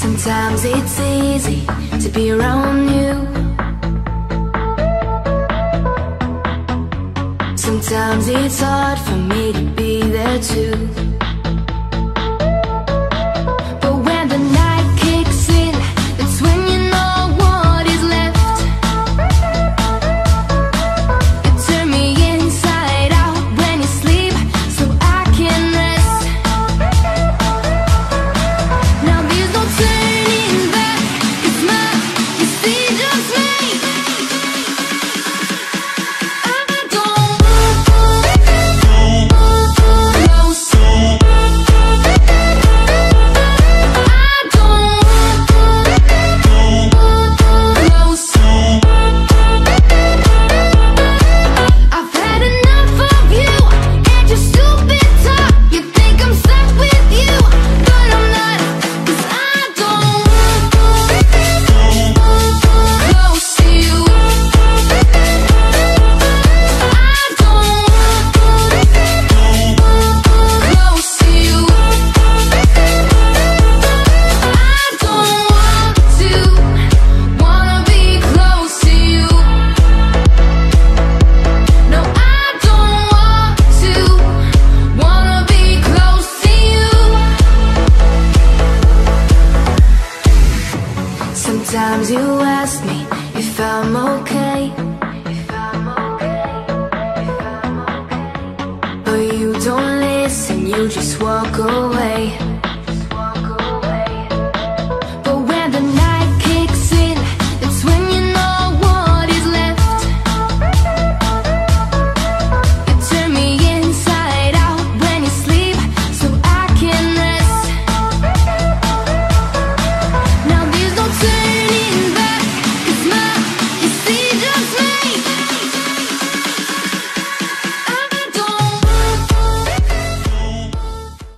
Sometimes it's easy to be around you. Sometimes it's hard for me to be there too. But when the night kicks in, that's when you know what is left. You turn me inside out when you sleep, so I can rest. Now there's no turning back, it's my decisions made. I don't I've had enough of you and your stupid talk. You think I'm stuck with you, but I'm not. 'Cause I don't close to you. I don't close to you. I don't wanna be close to you. No, I don't wanna be close to you. Sometimes you ask me if I'm okay, but you don't listen, you just walk away.